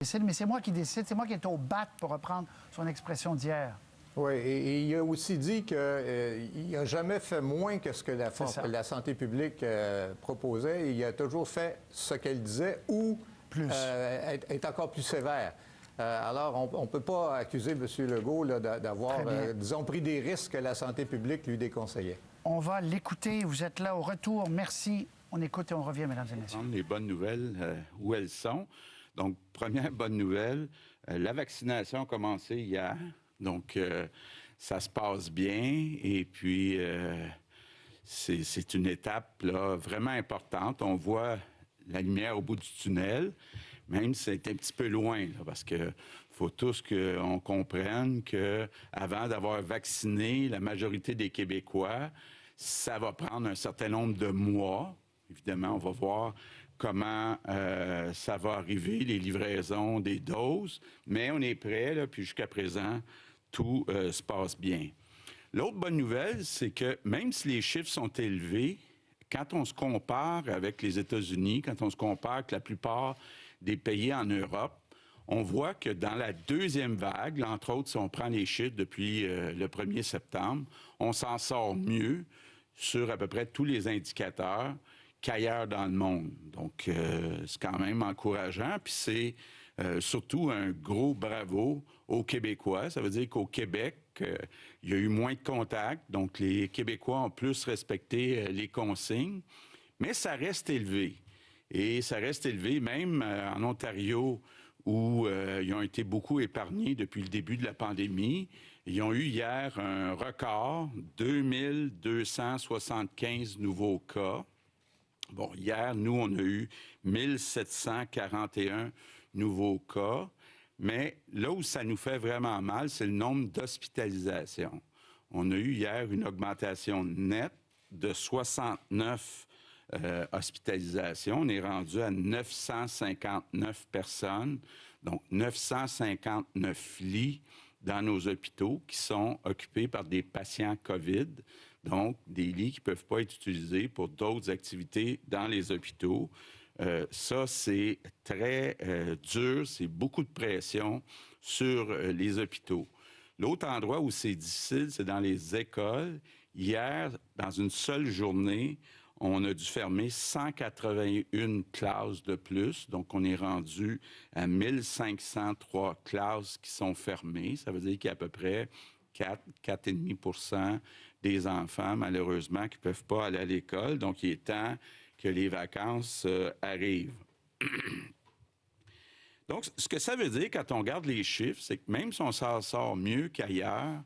Mais c'est moi qui décide, c'est moi qui est au bat, pour reprendre son expression d'hier. Oui, et il a aussi dit qu'il n'a jamais fait moins que ce que la santé publique proposait. Il a toujours fait ce qu'elle disait ou est encore plus sévère. Alors, on ne peut pas accuser M. Legault d'avoir, disons, pris des risques que la santé publique lui déconseillait. On va l'écouter. Vous êtes là au retour. Merci. On écoute et on revient, mesdames et messieurs. Les bonnes nouvelles, où elles sont. Donc, première bonne nouvelle, la vaccination a commencé hier. Donc, ça se passe bien. Et puis, c'est une étape là, vraiment importante. On voit la lumière au bout du tunnel, même si c'est un petit peu loin, là, parce que faut tous qu'on comprenne qu'avant d'avoir vacciné la majorité des Québécois, ça va prendre un certain nombre de mois. Évidemment, on va voir comment ça va arriver, les livraisons des doses, mais on est prêt, là, puis jusqu'à présent, tout se passe bien. L'autre bonne nouvelle, c'est que même si les chiffres sont élevés, quand on se compare avec les États-Unis, quand on se compare avec la plupart des pays en Europe, on voit que dans la deuxième vague, entre autres, si on prend les chiffres depuis le 1er septembre, on s'en sort mieux sur à peu près tous les indicateurs qu'ailleurs dans le monde. Donc, c'est quand même encourageant. Puis c'est surtout un gros bravo aux Québécois. Ça veut dire qu'au Québec, il y a eu moins de contacts. Donc, les Québécois ont plus respecté les consignes. Mais ça reste élevé. Et ça reste élevé même en Ontario, où ils ont été beaucoup épargnés depuis le début de la pandémie. Ils ont eu hier un record, 2275 nouveaux cas. Bon, hier, nous, on a eu 1741 nouveaux cas, mais là où ça nous fait vraiment mal, c'est le nombre d'hospitalisations. On a eu hier une augmentation nette de 69 hospitalisations. On est rendu à 959 personnes, donc 959 lits dans nos hôpitaux qui sont occupés par des patients COVID, donc des lits qui ne peuvent pas être utilisés pour d'autres activités dans les hôpitaux. Ça, c'est très dur, c'est beaucoup de pression sur les hôpitaux. L'autre endroit où c'est difficile, c'est dans les écoles. Hier, dans une seule journée, on a dû fermer 181 classes de plus. Donc, on est rendu à 1503 classes qui sont fermées. Ça veut dire qu'il y a à peu près 4,5 % des enfants, malheureusement, qui ne peuvent pas aller à l'école. Donc, il est temps que les vacances arrivent. Donc, ce que ça veut dire quand on regarde les chiffres, c'est que même si on s'en sort mieux qu'ailleurs,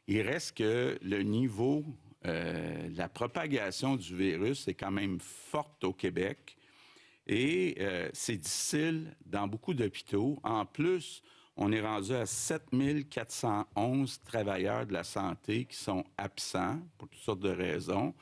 il reste que le niveau, la propagation du virus est quand même forte au Québec et c'est difficile dans beaucoup d'hôpitaux. En plus, on est rendu à 7411 travailleurs de la santé qui sont absents pour toutes sortes de raisons.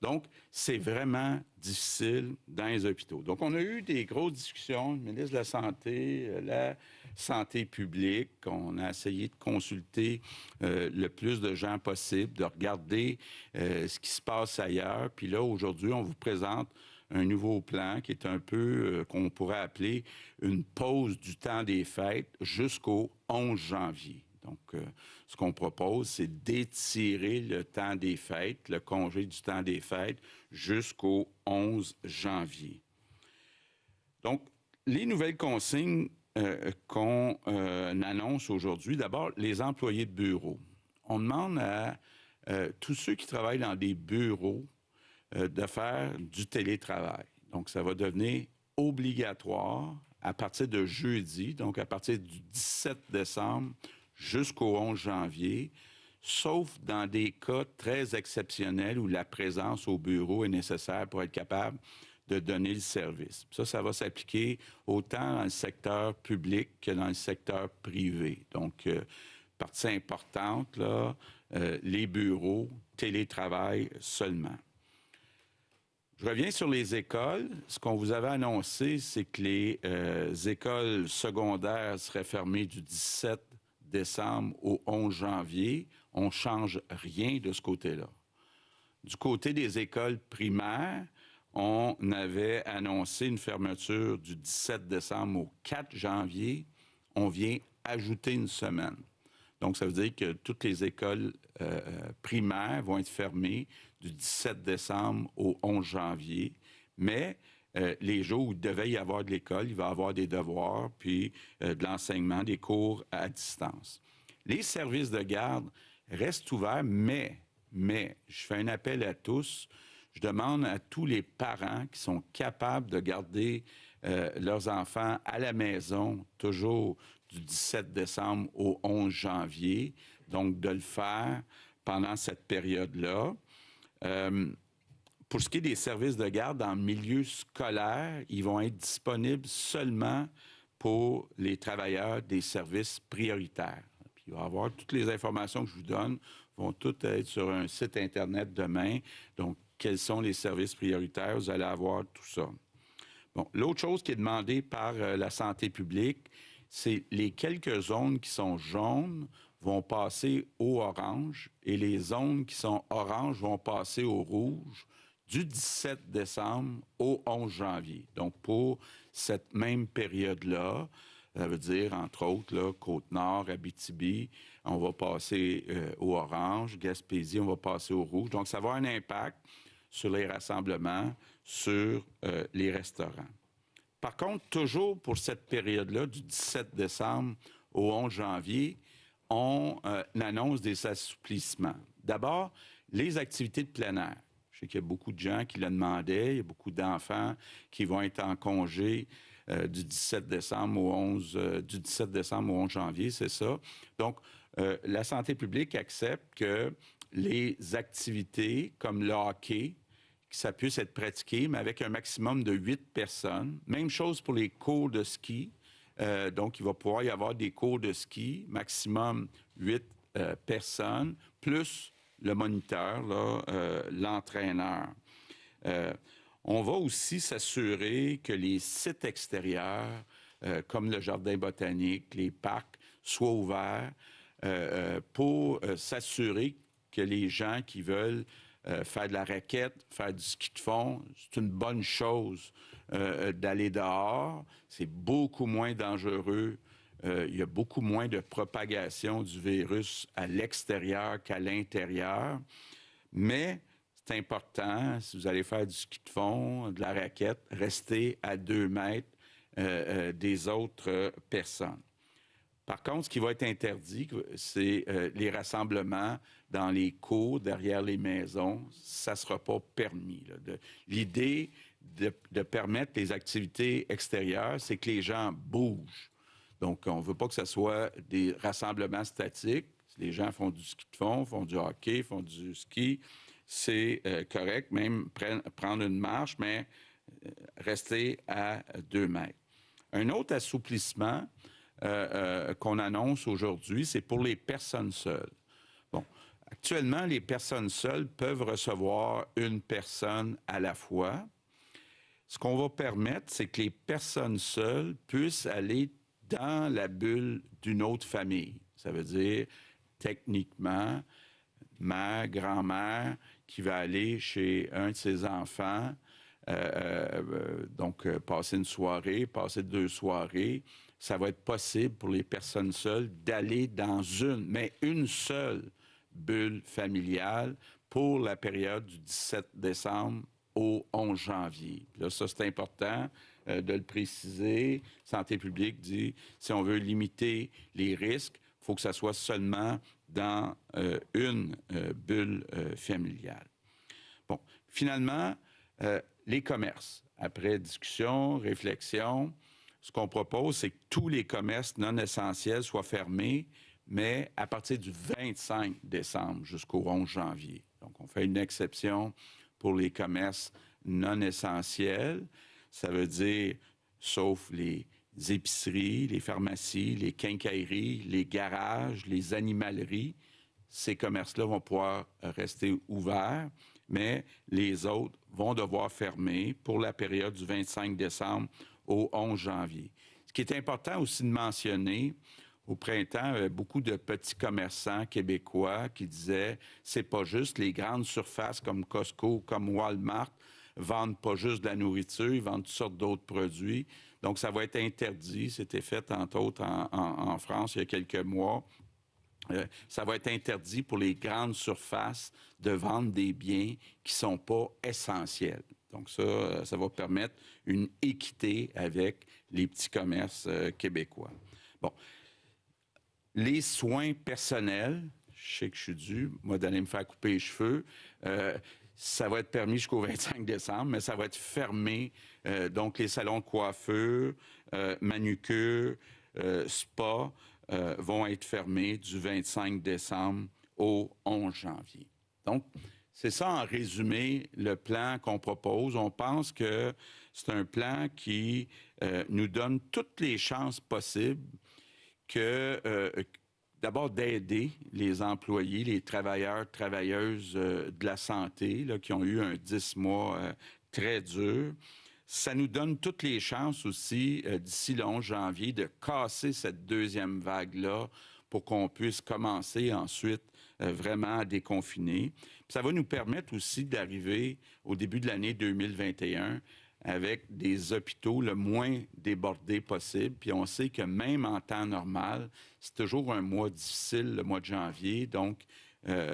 Donc, c'est vraiment difficile dans les hôpitaux. Donc, on a eu des grosses discussions, le ministre de la Santé, la santé publique. On a essayé de consulter le plus de gens possible, de regarder ce qui se passe ailleurs. Puis là, aujourd'hui, on vous présente un nouveau plan qui est un peu, qu'on pourrait appeler une pause du temps des fêtes jusqu'au 11 janvier. Donc, ce qu'on propose, c'est d'étirer le temps des fêtes, le congé du temps des fêtes, jusqu'au 11 janvier. Donc, les nouvelles consignes qu'on annonce aujourd'hui, d'abord, les employés de bureau. On demande à tous ceux qui travaillent dans des bureaux de faire du télétravail. Donc, ça va devenir obligatoire à partir de jeudi, donc à partir du 17 décembre, jusqu'au 11 janvier, sauf dans des cas très exceptionnels où la présence au bureau est nécessaire pour être capable de donner le service. Ça va s'appliquer autant dans le secteur public que dans le secteur privé. Donc, partie importante, là, les bureaux, télétravail seulement. Je reviens sur les écoles. Ce qu'on vous avait annoncé, c'est que les écoles secondaires seraient fermées du 17 décembre au 11 janvier. On ne change rien de ce côté-là. Du côté des écoles primaires, on avait annoncé une fermeture du 17 décembre au 4 janvier. on vient ajouter une semaine. Donc, ça veut dire que toutes les écoles primaires vont être fermées du 17 décembre au 11 janvier, mais les jours où il devait y avoir de l'école, il va y avoir des devoirs, puis de l'enseignement, des cours à distance. Les services de garde restent ouverts, mais je fais un appel à tous. Je demande à tous les parents qui sont capables de garder leurs enfants à la maison, toujours du 17 décembre au 11 janvier, donc de le faire pendant cette période-là. Pour ce qui est des services de garde en milieu scolaire, ils vont être disponibles seulement pour les travailleurs des services prioritaires. Puis il va y avoir toutes les informations que je vous donne vont toutes être sur un site Internet demain. Donc, quels sont les services prioritaires? Vous allez avoir tout ça. Bon, l'autre chose qui est demandée par la santé publique, c'est les quelques zones qui sont jaunes vont passer au orange et les zones qui sont oranges vont passer au rouge du 17 décembre au 11 janvier. Donc, pour cette même période-là, ça veut dire, entre autres, là, Côte-Nord, Abitibi, on va passer au orange, Gaspésie, on va passer au rouge. Donc, ça va avoir un impact sur les rassemblements, sur les restaurants. Par contre, toujours pour cette période-là, du 17 décembre au 11 janvier, on annonce des assouplissements. D'abord, les activités de plein air. Je sais qu'il y a beaucoup de gens qui le demandaient. Il y a beaucoup d'enfants qui vont être en congé du 17 décembre au 11 janvier, c'est ça. Donc, la santé publique accepte que les activités comme le hockey, que ça puisse être pratiqué, mais avec un maximum de 8 personnes. Même chose pour les cours de ski. Donc, il va pouvoir y avoir des cours de ski, maximum 8 personnes, plus le moniteur, l'entraîneur. On va aussi s'assurer que les sites extérieurs, comme le jardin botanique, les parcs, soient ouverts pour s'assurer que les gens qui veulent faire de la raquette, faire du ski de fond, c'est une bonne chose d'aller dehors. C'est beaucoup moins dangereux. Il y a beaucoup moins de propagation du virus à l'extérieur qu'à l'intérieur. Mais c'est important, si vous allez faire du ski de fond, de la raquette, restez à 2 mètres des autres personnes. Par contre, ce qui va être interdit, c'est les rassemblements dans les cours, derrière les maisons. Ça ne sera pas permis. L'idée de permettre les activités extérieures, c'est que les gens bougent. Donc, on ne veut pas que ce soit des rassemblements statiques. Si les gens font du ski de fond, font du hockey, font du ski, c'est correct, même prendre une marche, mais rester à 2 mètres. Un autre assouplissement qu'on annonce aujourd'hui, c'est pour les personnes seules. Bon, actuellement, les personnes seules peuvent recevoir une personne à la fois. Ce qu'on va permettre, c'est que les personnes seules puissent aller dans la bulle d'une autre famille. Ça veut dire, techniquement, mère, grand-mère qui va aller chez un de ses enfants, donc passer une soirée, passer 2 soirées, ça va être possible pour les personnes seules d'aller dans une seule bulle familiale pour la période du 17 décembre au 11 janvier. Là, ça, c'est important de le préciser. Santé publique dit, si on veut limiter les risques, il faut que ça soit seulement dans une bulle familiale. Bon, finalement, les commerces. Après discussion, réflexion, ce qu'on propose, c'est que tous les commerces non essentiels soient fermés, mais à partir du 25 décembre jusqu'au 11 janvier. Donc, on fait une exception pour les commerces non essentiels. Ça veut dire, sauf les épiceries, les pharmacies, les quincailleries, les garages, les animaleries, ces commerces-là vont pouvoir rester ouverts, mais les autres vont devoir fermer pour la période du 25 décembre au 11 janvier. Ce qui est important aussi de mentionner, au printemps, il y avait beaucoup de petits commerçants québécois qui disaient c'est pas juste les grandes surfaces comme Costco, comme Walmart vendent pas juste de la nourriture, ils vendent toutes sortes d'autres produits. Donc, ça va être interdit. C'était fait, entre autres, en France il y a quelques mois. Ça va être interdit pour les grandes surfaces de vendre des biens qui ne sont pas essentiels. Donc ça va permettre une équité avec les petits commerces québécois. Bon. Les soins personnels, je sais que je suis dû, moi, d'aller me faire couper les cheveux, ça va être permis jusqu'au 25 décembre, mais ça va être fermé. Donc, les salons de coiffure, manucure, spa, vont être fermés du 25 décembre au 11 janvier. Donc, c'est ça en résumé le plan qu'on propose. On pense que c'est un plan qui nous donne toutes les chances possibles d'abord d'aider les employés, les travailleurs, travailleuses de la santé là, qui ont eu un 10 mois très dur. Ça nous donne toutes les chances aussi, d'ici le 11 janvier, de casser cette deuxième vague-là pour qu'on puisse commencer ensuite vraiment à déconfiner. Puis ça va nous permettre aussi d'arriver au début de l'année 2021 avec des hôpitaux le moins débordés possible. Puis on sait que même en temps normal, c'est toujours un mois difficile, le mois de janvier. Donc,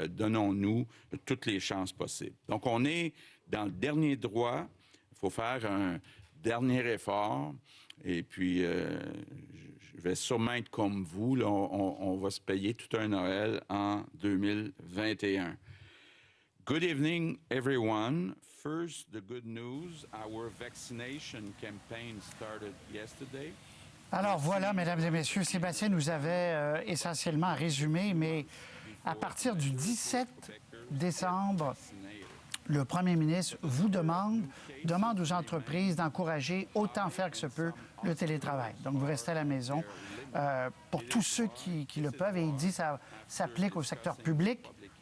donnons-nous toutes les chances possibles. Donc, on est dans le dernier droit. Il faut faire un dernier effort. Et puis, je vais sûrement être comme vous. Là, on va se payer tout un Noël en 2021. Good evening, everyone. First, the good news. Our vaccination campaign started yesterday. Alors voilà, mesdames et messieurs, Sébastien nous avait essentiellement résumé, mais à partir du 17 décembre, le premier ministre vous demande aux entreprises d'encourager autant faire que se peut le télétravail. Donc, vous restez à la maison pour tous ceux qui le peuvent. Et il dit que ça s'applique au secteur public,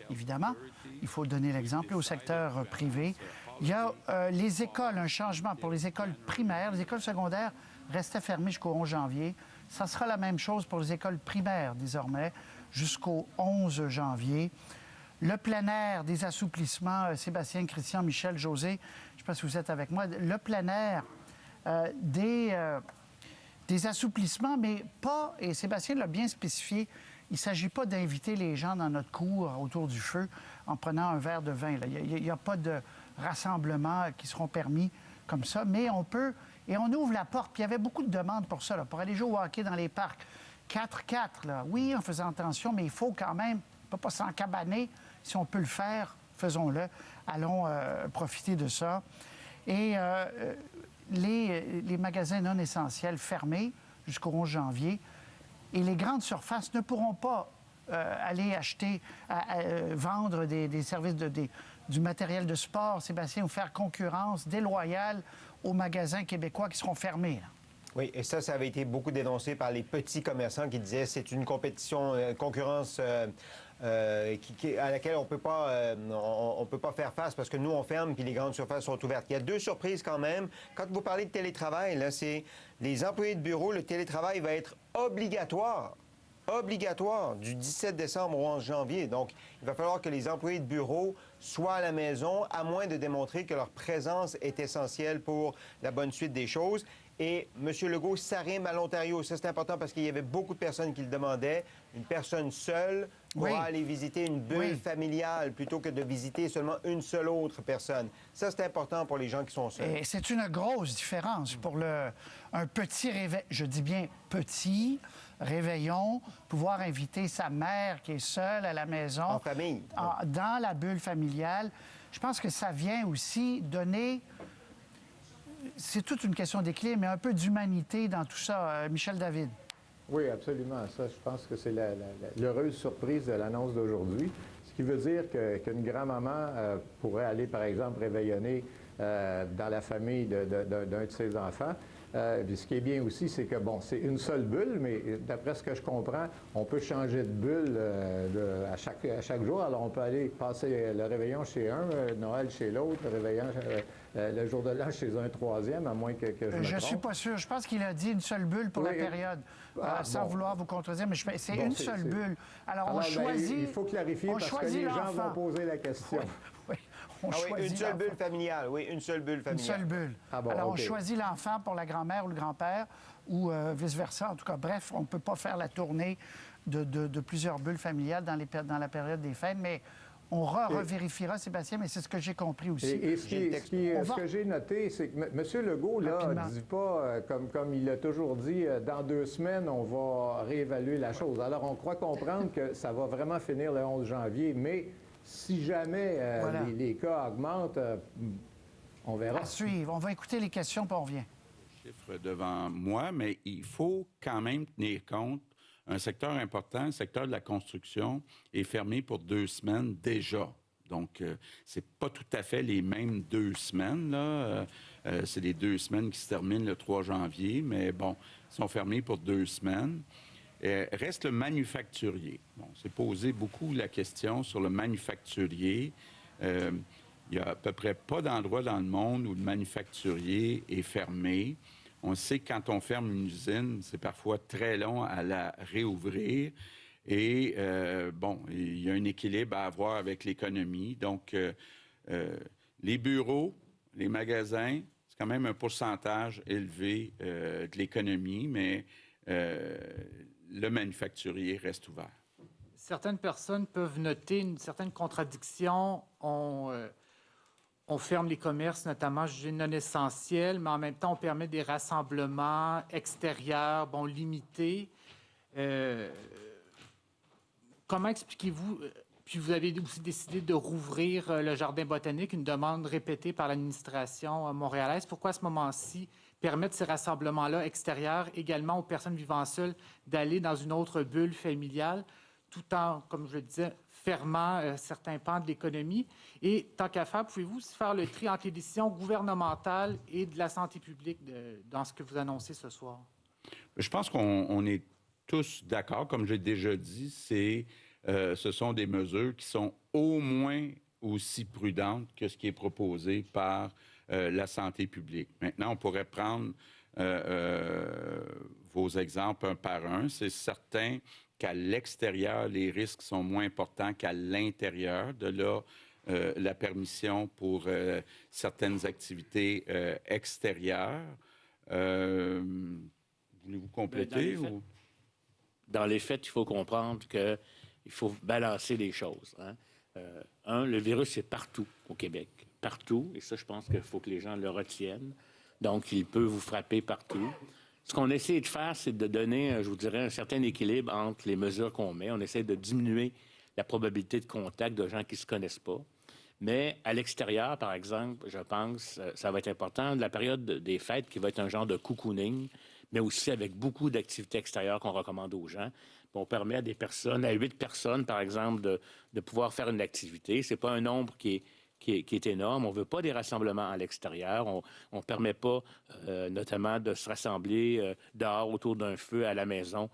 évidemment. Il faut donner l'exemple, au secteur privé. Il y a les écoles, un changement pour les écoles primaires. Les écoles secondaires restaient fermées jusqu'au 11 janvier. Ça sera la même chose pour les écoles primaires, désormais, jusqu'au 11 janvier. Le plein air, des assouplissements, Sébastien, Christian, Michel, José, je ne sais pas si vous êtes avec moi, le plein air, des assouplissements, mais pas, et Sébastien l'a bien spécifié, il ne s'agit pas d'inviter les gens dans notre cour autour du feu en prenant un verre de vin. Il n'y a pas de rassemblements qui seront permis comme ça, mais on peut, et on ouvre la porte, puis il y avait beaucoup de demandes pour ça, là, pour aller jouer au hockey dans les parcs. 4-4, là, oui, en faisant attention, mais il faut quand même, on ne peut pas s'encabaner. Si on peut le faire, faisons-le. Allons profiter de ça. Et les magasins non essentiels fermés jusqu'au 11 janvier. Et les grandes surfaces ne pourront pas aller acheter, vendre des services, du matériel de sport, Sébastien, ou faire concurrence déloyale aux magasins québécois qui seront fermés, là. Oui, et ça avait été beaucoup dénoncé par les petits commerçants qui disaient que c'est une compétition, concurrence à laquelle on peut pas faire face parce que nous, on ferme puis les grandes surfaces sont ouvertes. Il y a deux surprises quand même. Quand vous parlez de télétravail, là, c'est les employés de bureau, le télétravail va être obligatoire du 17 décembre au 11 janvier. Donc, il va falloir que les employés de bureau soient à la maison, à moins de démontrer que leur présence est essentielle pour la bonne suite des choses. Et M. Legault s'arrime à l'Ontario. Ça, c'est important parce qu'il y avait beaucoup de personnes qui le demandaient. Une personne seule pourra aller visiter une bulle familiale plutôt que de visiter seulement une seule autre personne. Ça, c'est important pour les gens qui sont seuls. Et c'est une grosse différence pour un petit réveil, je dis bien petit réveillon, pouvoir inviter sa mère qui est seule à la maison. En famille. Dans la bulle familiale. Je pense que ça vient aussi donner... C'est toute une question d'équilibre, mais un peu d'humanité dans tout ça. Michel David. Oui, absolument. Ça, je pense que c'est l'heureuse surprise de l'annonce d'aujourd'hui. Ce qui veut dire qu'une grand-maman pourrait aller, par exemple, réveillonner dans la famille d'un de ses enfants. Ce qui est bien aussi, c'est que, bon, c'est une seule bulle, mais d'après ce que je comprends, on peut changer de bulle à chaque jour. Alors, on peut aller passer le réveillon chez un, Noël chez l'autre, le réveillon le jour de l'an chez un troisième, à moins que je me trompe. Je suis pas sûr. Je pense qu'il a dit une seule bulle pour la période. Sans vouloir vous contredire, mais c'est une seule bulle. Alors, on choisit... il faut clarifier parce que les gens vont poser la question. Oui. on choisit une seule l'enfant. bulle familiale, oui, une seule bulle familiale. Une seule bulle. Ah bon, Alors, OK. on choisit l'enfant pour la grand-mère ou le grand-père, ou vice-versa. En tout cas, bref, on ne peut pas faire la tournée de plusieurs bulles familiales dans la période des fêtes, mais on revérifiera, Sébastien, mais c'est ce que j'ai compris aussi. Et ce que j'ai noté, c'est que M. Legault ne dit pas, comme il l'a toujours dit, dans 2 semaines, on va réévaluer la chose. Alors, on croit comprendre que ça va vraiment finir le 11 janvier, mais si jamais Voilà. les cas augmentent, on verra. À suivre. On va écouter les questions, puis on revient. Chiffre devant moi, mais il faut quand même tenir compte. Un secteur important, le secteur de la construction, est fermé pour 2 semaines déjà. Donc, c'est pas tout à fait les mêmes 2 semaines, là. C'est les 2 semaines qui se terminent le 3 janvier, mais bon, ils sont fermés pour 2 semaines. Reste le manufacturier. Bon, c'est posé beaucoup la question sur le manufacturier. Il y a à peu près pas d'endroit dans le monde où le manufacturier est fermé. On sait que quand on ferme une usine, c'est parfois très long à la réouvrir. Et, bon, il y a un équilibre à avoir avec l'économie. Donc, les bureaux, les magasins, c'est quand même un pourcentage élevé de l'économie, mais le manufacturier reste ouvert. Certaines personnes peuvent noter une certaine contradiction. On ferme les commerces, notamment jugés non essentiels, mais en même temps, on permet des rassemblements extérieurs, bon, limités. Comment expliquez-vous, puis vous avez aussi décidé de rouvrir le jardin botanique, une demande répétée par l'administration montréalaise. Pourquoi à ce moment-ci permettre ces rassemblements-là extérieurs également aux personnes vivant seules d'aller dans une autre bulle familiale, tout en, comme je le disais, fermant certains pans de l'économie? Et tant qu'à faire, pouvez-vous aussi faire le tri entre les décisions gouvernementales et de la santé publique dans ce que vous annoncez ce soir? Je pense qu'on est tous d'accord, comme j'ai déjà dit, ce sont des mesures qui sont au moins aussi prudentes que ce qui est proposé par la santé publique. Maintenant, on pourrait prendre vos exemples un par un. C'est certain qu'à l'extérieur, les risques sont moins importants qu'à l'intérieur. De là, la permission pour certaines activités extérieures. Voulez-vous compléter? Dans les faits, il faut comprendre qu'il faut balancer les choses. Le virus est partout au Québec. Partout. Et ça, je pense qu'il faut que les gens le retiennent. Donc, il peut vous frapper partout. Ce qu'on essaie de faire, c'est de donner, je vous dirais, un certain équilibre entre les mesures qu'on met. On essaie de diminuer la probabilité de contact de gens qui ne se connaissent pas. Mais à l'extérieur, par exemple, je pense, ça va être important, la période des fêtes qui va être un genre de cocooning, mais aussi avec beaucoup d'activités extérieures qu'on recommande aux gens. On permet à des personnes, à 8 personnes, par exemple, de pouvoir faire une activité. Ce n'est pas un nombre qui est énorme. On ne veut pas des rassemblements à l'extérieur. On ne permet pas, notamment, de se rassembler dehors autour d'un feu à la maison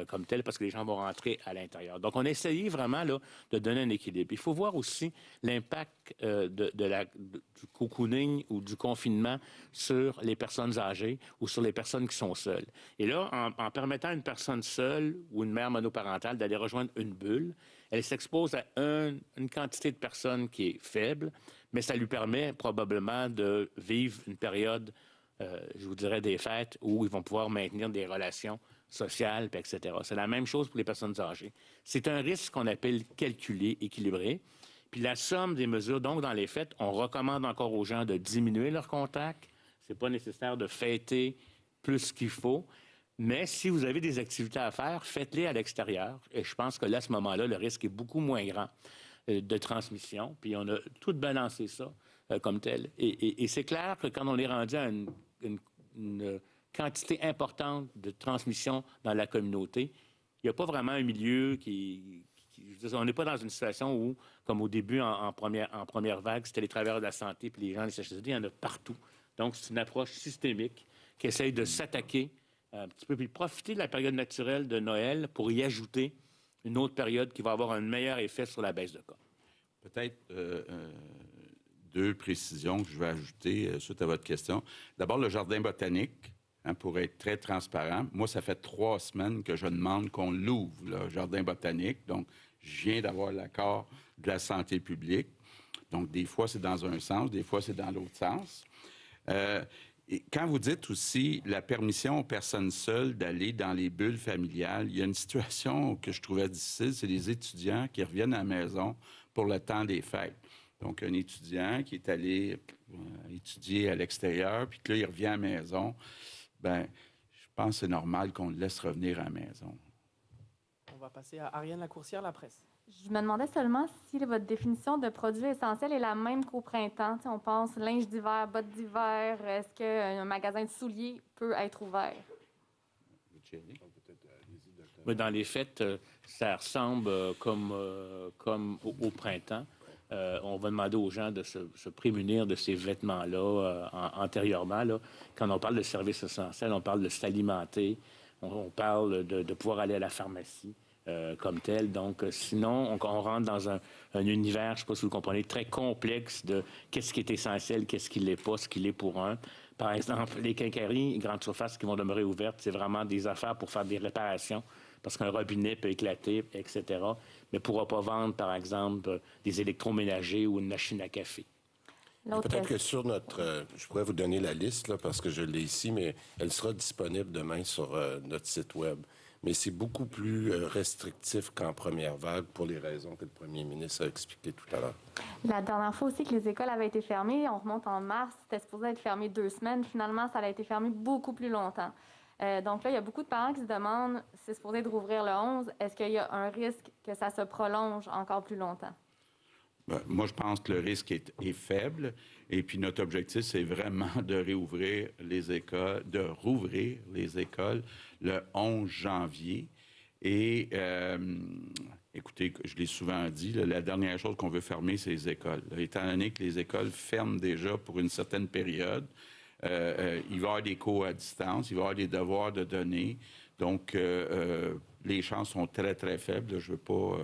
comme tel, parce que les gens vont rentrer à l'intérieur. Donc, on a essayé vraiment là, de donner un équilibre. Il faut voir aussi l'impact du cocooning ou du confinement sur les personnes âgées ou sur les personnes qui sont seules. Et là, en permettant à une personne seule ou une mère monoparentale d'aller rejoindre une bulle, elle s'expose à une quantité de personnes qui est faible, mais ça lui permet probablement de vivre une période, je vous dirais, des fêtes où ils vont pouvoir maintenir des relations sociales, etc. C'est la même chose pour les personnes âgées. C'est un risque qu'on appelle calculé, équilibré. Puis la somme des mesures, donc dans les fêtes, on recommande encore aux gens de diminuer leurs contacts. Ce n'est pas nécessaire de fêter plus qu'il faut. Mais si vous avez des activités à faire, faites-les à l'extérieur. Et je pense que là, à ce moment-là, le risque est beaucoup moins grand de transmission. Puis on a tout balancé ça comme tel. Et c'est clair que quand on est rendu à une quantité importante de transmission dans la communauté, il n'y a pas vraiment un milieu on n'est pas dans une situation où, comme au début, en première vague, c'était les travailleurs de la santé puis les gens des CHSLD, il y en a partout. Donc, c'est une approche systémique qui essaye de s'attaquer un petit peu, puis profiter de la période naturelle de Noël pour y ajouter une autre période qui va avoir un meilleur effet sur la baisse de cas. Peut-être 2 précisions que je vais ajouter suite à votre question. D'abord, le jardin botanique, pour être très transparent. Moi, ça fait 3 semaines que je demande qu'on l'ouvre, le jardin botanique. Donc, je viens d'avoir l'accord de la santé publique. Donc, des fois, c'est dans un sens, des fois, c'est dans l'autre sens. Et quand vous dites aussi la permission aux personnes seules d'aller dans les bulles familiales, il y a une situation que je trouvais difficile, c'est les étudiants qui reviennent à la maison pour le temps des fêtes. Donc, un étudiant qui est allé étudier à l'extérieur, puis que là, il revient à la maison, bien, je pense que c'est normal qu'on le laisse revenir à la maison. On va passer à Ariane Lacourcière, La Presse. Je me demandais seulement si votre définition de produit essentiel est la même qu'au printemps. T'sais, on pense linge d'hiver, bottes d'hiver. Est-ce qu'un magasin de souliers peut être ouvert? Mais dans les faits, ça ressemble comme au printemps. On va demander aux gens de se prémunir de ces vêtements-là antérieurement. Là. Quand on parle de services essentiels, on parle de s'alimenter, on parle de pouvoir aller à la pharmacie. Comme tel. Donc, sinon, on rentre dans un univers, je ne sais pas si vous comprenez, très complexe de qu'est-ce qui est essentiel, qu'est-ce qui ne l'est pas, ce qu'il est pour un. Par exemple, les quincailleries, les grandes surfaces qui vont demeurer ouvertes, c'est vraiment des affaires pour faire des réparations, parce qu'un robinet peut éclater, etc. Mais ne pourra pas vendre, par exemple, des électroménagers ou une machine à café. Peut-être que sur notre... je pourrais vous donner la liste, là, parce que je l'ai ici, mais elle sera disponible demain sur notre site Web. Mais c'est beaucoup plus restrictif qu'en première vague pour les raisons que le premier ministre a expliquées tout à l'heure. La dernière fois aussi que les écoles avaient été fermées, on remonte en mars, c'était supposé être fermé 2 semaines. Finalement, ça a été fermé beaucoup plus longtemps. Donc là, il y a beaucoup de parents qui se demandent, c'est supposé de rouvrir le 11, est-ce qu'il y a un risque que ça se prolonge encore plus longtemps? Bien, moi, je pense que le risque est faible. Et puis, notre objectif, c'est vraiment de rouvrir les écoles le 11 janvier. Et, écoutez, je l'ai souvent dit, là, la dernière chose qu'on veut fermer, c'est les écoles. Là, étant donné que les écoles ferment déjà pour une certaine période, il va y avoir des cours à distance, il va y avoir des devoirs de donner. Donc, les chances sont très, très faibles. Là, je veux pas...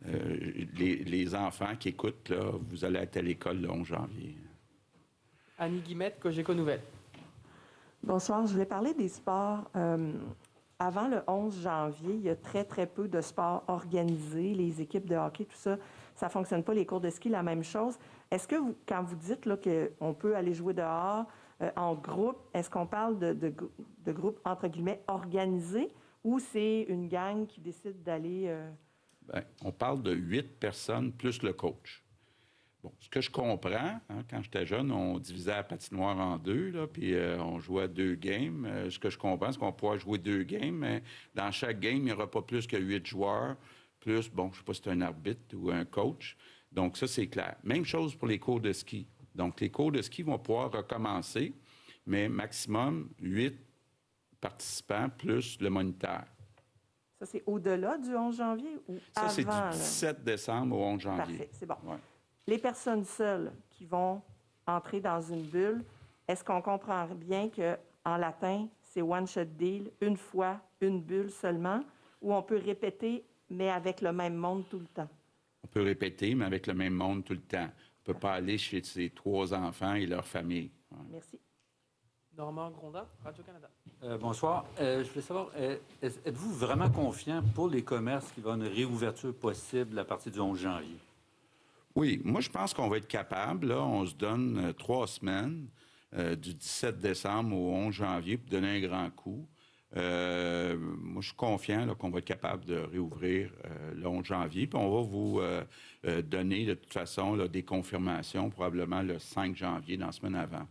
les enfants qui écoutent, là, vous allez être à l'école le 11 janvier. Annie Guillemette, Cogeco Nouvelles. Bonsoir, je voulais parler des sports. Avant le 11 janvier, il y a très, très peu de sports organisés, les équipes de hockey, tout ça, ça ne fonctionne pas, les cours de ski, la même chose. Est-ce que, quand vous dites là, qu'on peut aller jouer dehors en groupe, est-ce qu'on parle de groupes, entre guillemets, organisés, ou c'est une gang qui décide d'aller... Bien, on parle de 8 personnes plus le coach. Bon, ce que je comprends, quand j'étais jeune, on divisait la patinoire en 2, là, puis on jouait 2 games. Ce que je comprends, c'est qu'on pourra jouer 2 games, mais dans chaque game, il n'y aura pas plus que 8 joueurs, plus, bon, je ne sais pas si c'est un arbitre ou un coach. Donc, ça, c'est clair. Même chose pour les cours de ski. Donc, les cours de ski vont pouvoir recommencer, mais maximum 8 participants plus le moniteur. Ça, c'est au-delà du 11 janvier ou avant? Ça, c'est du 17 décembre au 11 janvier. Parfait, c'est bon. Ouais. Les personnes seules qui vont entrer dans une bulle, est-ce qu'on comprend bien qu'en latin, c'est one shot deal, une fois, une bulle seulement, ou on peut répéter, mais avec le même monde tout le temps? On peut répéter, mais avec le même monde tout le temps. On ne peut pas aller chez ses 3 enfants et leur famille. Ouais. Merci. Normand Grondin, Radio-Canada. Bonsoir. Je voulais savoir, êtes-vous vraiment confiant pour les commerces qu'il va y avoir une réouverture possible à partir du 11 janvier? Oui, moi, je pense qu'on va être capable. Là, on se donne 3 semaines, du 17 décembre au 11 janvier, pour donner un grand coup. Moi, je suis confiant là, qu'on va être capable de réouvrir le 11 janvier. Puis on va vous donner, de toute façon, là, des confirmations, probablement le 5 janvier, dans la semaine avant.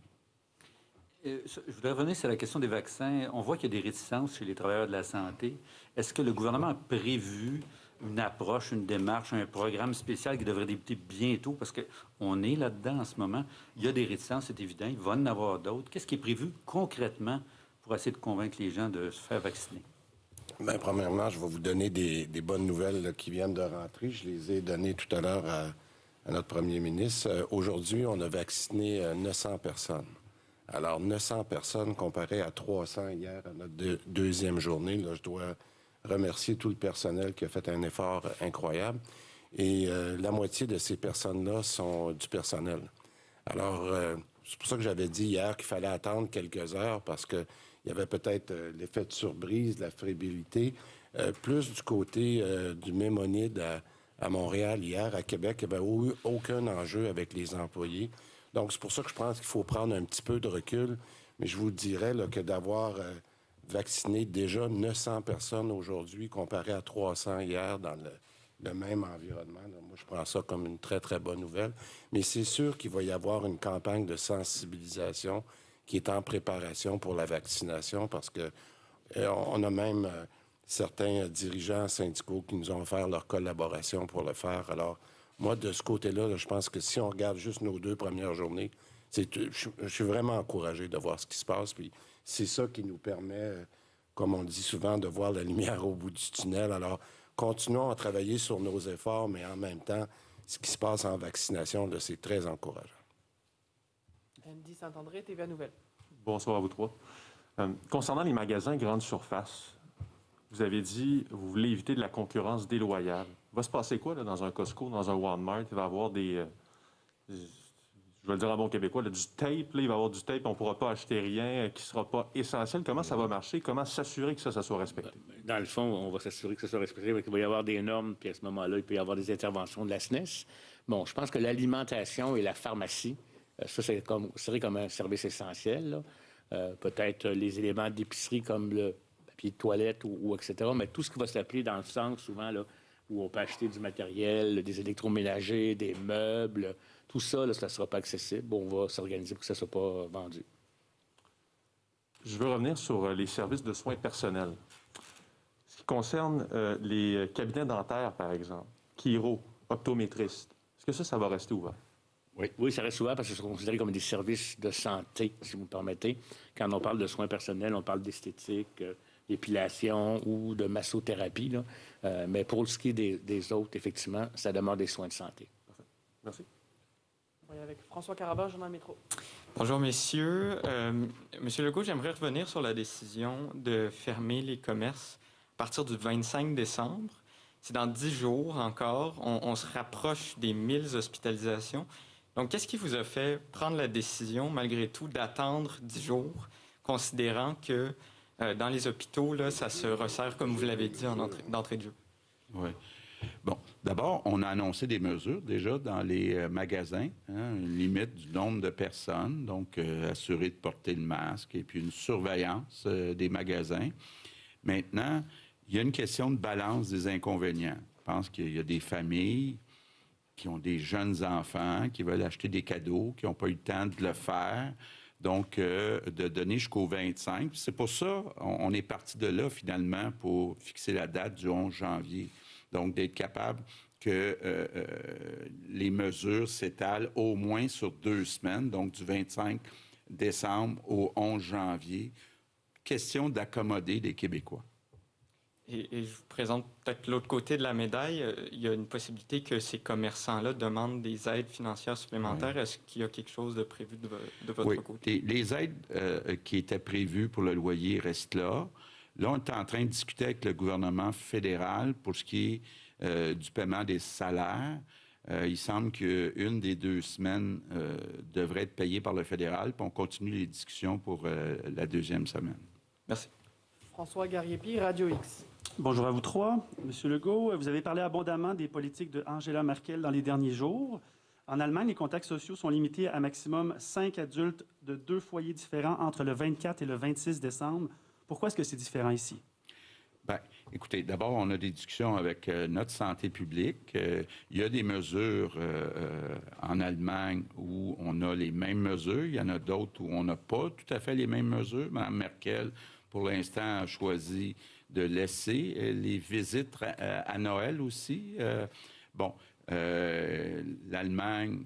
Je voudrais revenir sur la question des vaccins. On voit qu'il y a des réticences chez les travailleurs de la santé. Est-ce que le gouvernement a prévu une approche, une démarche, un programme spécial qui devrait débuter bientôt? Parce qu'on est là-dedans en ce moment. Il y a des réticences, c'est évident. Il va en avoir d'autres. Qu'est-ce qui est prévu concrètement pour essayer de convaincre les gens de se faire vacciner? Bien, premièrement, je vais vous donner des bonnes nouvelles là, qui viennent de rentrer. Je les ai données tout à l'heure à notre premier ministre. Aujourd'hui, on a vacciné 900 personnes. Alors, 900 personnes comparé à 300 hier à notre deuxième journée. Là, je dois remercier tout le personnel qui a fait un effort incroyable. Et la moitié de ces personnes-là sont du personnel. Alors, c'est pour ça que j'avais dit hier qu'il fallait attendre quelques heures parce qu'il y avait peut-être l'effet de surprise, de la fébrilité, plus du côté du Mémonide à Montréal hier. À Québec, il n'y avait eu aucun enjeu avec les employés. Donc, c'est pour ça que je pense qu'il faut prendre un petit peu de recul. Mais je vous dirais là, que d'avoir vacciné déjà 900 personnes aujourd'hui, comparé à 300 hier dans le même environnement, là, moi, je prends ça comme une très, très bonne nouvelle. Mais c'est sûr qu'il va y avoir une campagne de sensibilisation qui est en préparation pour la vaccination parce que on a même certains dirigeants syndicaux qui nous ont offert leur collaboration pour le faire. Alors, moi, de ce côté-là, là, je pense que si on regarde juste nos 2 premières journées, je suis vraiment encouragé de voir ce qui se passe. Puis c'est ça qui nous permet, comme on dit souvent, de voir la lumière au bout du tunnel. Alors, continuons à travailler sur nos efforts, mais en même temps, ce qui se passe en vaccination, là, c'est très encourageant. Andy Saint-André, TVA Nouvelle. Bonsoir à vous trois. Concernant les magasins grande surface, vous avez dit vous voulez éviter de la concurrence déloyale. Il va se passer quoi là, dans un Costco, dans un Walmart? Il va y avoir des... je vais le dire en bon québécois, là, du tape. Là, il va y avoir du tape, on ne pourra pas acheter rien qui ne sera pas essentiel. Comment ça va marcher? Comment s'assurer que ça soit respecté? Dans le fond, on va s'assurer que ça soit respecté. Il va y avoir des normes, puis à ce moment-là, il peut y avoir des interventions de la SNES. Bon, je pense que l'alimentation et la pharmacie, ça, serait comme un service essentiel, là. Peut-être les éléments d'épicerie comme le papier de toilette ou etc. Mais tout ce qui va s'appeler dans le sens, souvent, là, où on peut acheter du matériel, des électroménagers, des meubles, tout ça, là, ça ne sera pas accessible. On va s'organiser pour que ça ne soit pas vendu. Je veux revenir sur les services de soins personnels. Ce qui concerne les cabinets dentaires, par exemple, chiro, optométristes, est-ce que ça va rester ouvert? Oui, ça reste ouvert parce que c'est considéré comme des services de santé, si vous me permettez. Quand on parle de soins personnels, on parle d'esthétique, d'épilation ou de massothérapie. Là. Mais pour ce qui est des autres, effectivement, ça demeure des soins de santé. Parfait. Merci. On va y aller avec François Carabas, Journal Métro. Bonjour, messieurs. Monsieur Legault, j'aimerais revenir sur la décision de fermer les commerces à partir du 25 décembre. C'est dans 10 jours encore. On se rapproche des 1000 hospitalisations. Donc, qu'est-ce qui vous a fait prendre la décision, malgré tout, d'attendre 10 jours, considérant que dans les hôpitaux, là, ça se resserre, comme vous l'avez dit, d'entrée de jeu? Oui. Bon, d'abord, on a annoncé des mesures déjà dans les magasins, une limite du nombre de personnes, donc assurer de porter le masque et puis une surveillance des magasins. Maintenant, il y a une question de balance des inconvénients. Je pense qu'il y a des familles qui ont des jeunes enfants, qui veulent acheter des cadeaux, qui n'ont pas eu le temps de le faire. Donc, de donner jusqu'au 25. C'est pour ça on est parti de là, finalement, pour fixer la date du 11 janvier. Donc, d'être capable que les mesures s'étalent au moins sur 2 semaines, donc du 25 décembre au 11 janvier. Question d'accommoder les Québécois. Et je vous présente peut-être l'autre côté de la médaille. Il y a une possibilité que ces commerçants-là demandent des aides financières supplémentaires. Oui. Est-ce qu'il y a quelque chose de prévu de votre côté? Les aides qui étaient prévues pour le loyer restent là. Là, on est en train de discuter avec le gouvernement fédéral pour ce qui est du paiement des salaires. Il semble qu'une des 2 semaines devrait être payée par le fédéral, puis on continue les discussions pour la 2e semaine. Merci. François Gariepi, Radio X. Bonjour à vous trois. Monsieur Legault, vous avez parlé abondamment des politiques de Angela Merkel dans les derniers jours. En Allemagne, les contacts sociaux sont limités à maximum 5 adultes de 2 foyers différents entre le 24 et le 26 décembre. Pourquoi est-ce que c'est différent ici? Bien, écoutez, d'abord, on a des discussions avec notre santé publique. Il y a des mesures en Allemagne où on a les mêmes mesures. Il y en a d'autres où on n'a pas tout à fait les mêmes mesures. Mme Merkel, pour l'instant, a choisi de laisser les visites à Noël aussi. L'Allemagne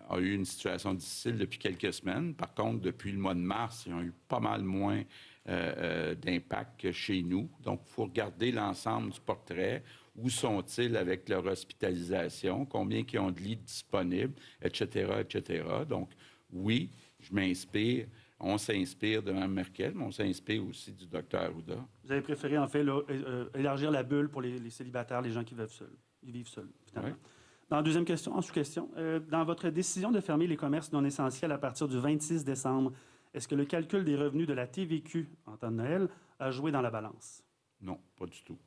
a eu une situation difficile depuis quelques semaines. Par contre, depuis le mois de mars, ils ont eu pas mal moins d'impact que chez nous. Donc, il faut regarder l'ensemble du portrait. Où sont-ils avec leur hospitalisation? Combien ils ont de lits disponibles? Etc., etc. Donc, oui, je m'inspire. On s'inspire de Mme Merkel, mais on s'inspire aussi du Dr Arruda. Vous avez préféré, en fait, élargir la bulle pour les célibataires, les gens qui vivent seuls, finalement. Oui. Dans la deuxième question, en sous-question, dans votre décision de fermer les commerces non essentiels à partir du 26 décembre, est-ce que le calcul des revenus de la TVQ en temps de Noël a joué dans la balance? Non, pas du tout.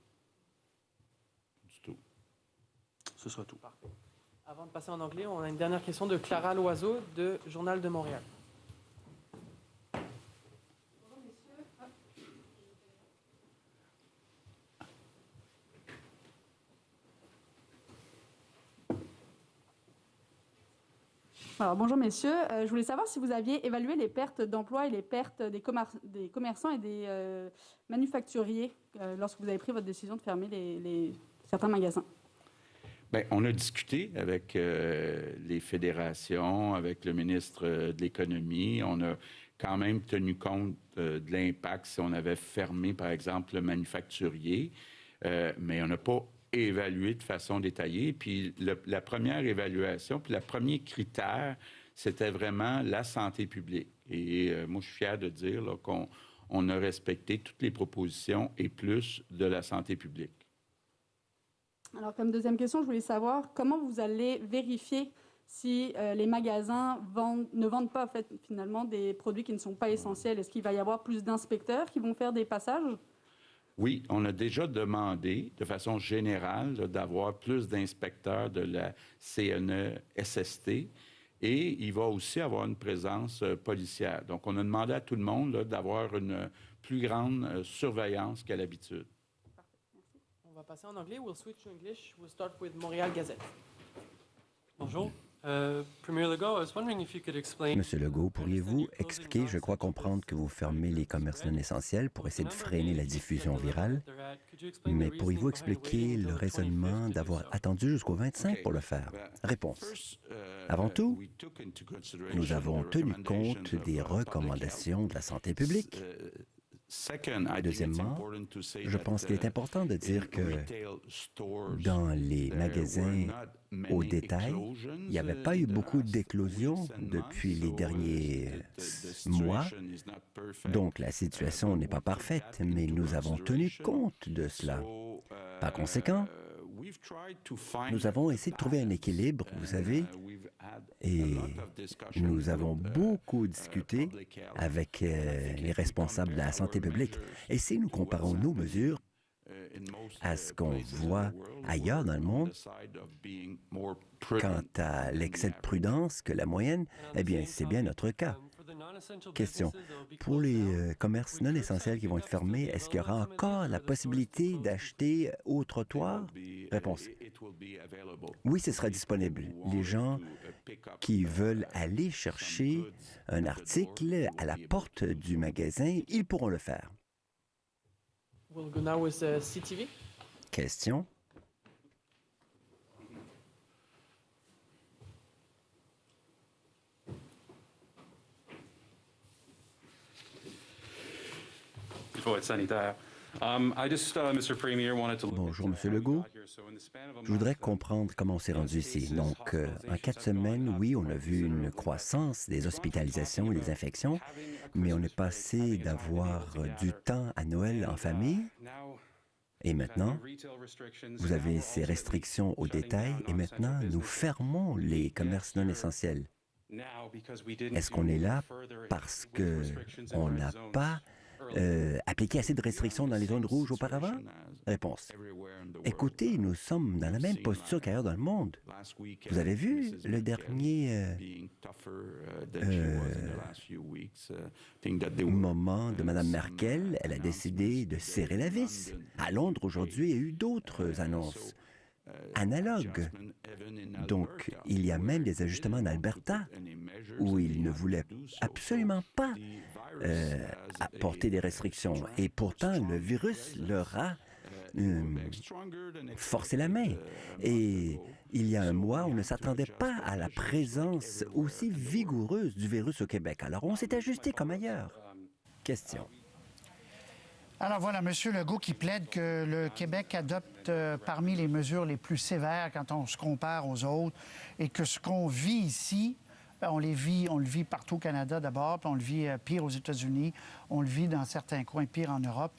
Ce sera tout. Parfait. Avant de passer en anglais, on a une dernière question de Clara Loiseau, de Journal de Montréal. Alors, bonjour messieurs, je voulais savoir si vous aviez évalué les pertes d'emplois et les pertes des commerçants et des manufacturiers lorsque vous avez pris votre décision de fermer certains magasins. Bien, on a discuté avec les fédérations, avec le ministre de l'Économie. On a quand même tenu compte de l'impact si on avait fermé, par exemple, le manufacturier, mais on n'a pas évalué de façon détaillée. Puis la première évaluation, puis le premier critère, c'était vraiment la santé publique. Et moi, je suis fier de dire là, qu'on a respecté toutes les propositions et plus de la santé publique. Alors, comme deuxième question, je voulais savoir comment vous allez vérifier si les magasins ne vendent pas, en fait, finalement, des produits qui ne sont pas essentiels. Est-ce qu'il va y avoir plus d'inspecteurs qui vont faire des passages? Oui, on a déjà demandé, de façon générale, d'avoir plus d'inspecteurs de la CNESST et il va aussi avoir une présence policière. Donc, on a demandé à tout le monde d'avoir une plus grande surveillance qu'à l'habitude. On va passer en anglais. We'll switch to English. We'll start with Montréal Gazette. Bonjour. Premier Legault, I was wondering if you could explain... Monsieur Legault, pourriez-vous expliquer, je crois comprendre que vous fermez les commerces non essentiels pour essayer de freiner la diffusion virale, mais pourriez-vous expliquer le raisonnement d'avoir attendu jusqu'au 25 pour le faire? Réponse. Avant tout, nous avons tenu compte des recommandations de la santé publique. Deuxièmement, je pense qu'il est important de dire que dans les magasins au détail, il n'y avait pas eu beaucoup d'éclosions depuis les derniers mois. Donc, la situation n'est pas parfaite, mais nous avons tenu compte de cela. Par conséquent, nous avons essayé de trouver un équilibre, vous savez, et nous avons beaucoup discuté avec les responsables de la santé publique. Et si nous comparons nos mesures à ce qu'on voit ailleurs dans le monde, quant à l'excès de prudence que la moyenne, eh bien, c'est bien notre cas. Question. Pour les commerces non essentiels qui vont être fermés, est-ce qu'il y aura encore la possibilité d'acheter au trottoir? Réponse. Oui, ce sera disponible. Les gens qui veulent aller chercher un article à la porte du magasin, ils pourront le faire. We'll go now with CTV. Question. Il faut être sanitaire. Bonjour, Monsieur Legault. Je voudrais comprendre comment on s'est rendu ici. Donc, en 4 semaines, oui, on a vu une croissance des hospitalisations et des infections, mais on est passé d'avoir du temps à Noël en famille. Et maintenant, vous avez ces restrictions au détail et maintenant, nous fermons les commerces non essentiels. Est-ce qu'on est là parce qu'on n'a pas appliqué assez de restrictions dans les zones rouges auparavant? Réponse. Écoutez, nous sommes dans la même posture qu'ailleurs dans le monde. Vous avez vu le dernier moment de Mme Merkel? Elle a décidé de serrer la vis. À Londres, aujourd'hui, il y a eu d'autres annonces analogues. Donc, il y a même des ajustements en Alberta où ils ne voulaient absolument pas apporter des restrictions. Et pourtant, le virus leur a forcé la main. Et il y a un mois, on ne s'attendait pas à la présence aussi vigoureuse du virus au Québec. Alors, on s'est ajusté comme ailleurs. Question. Alors voilà, M. Legault qui plaide que le Québec adopte parmi les mesures les plus sévères quand on se compare aux autres et que ce qu'on vit ici, on le vit partout au Canada d'abord, puis on le vit pire aux États-Unis, on le vit dans certains coins pire en Europe,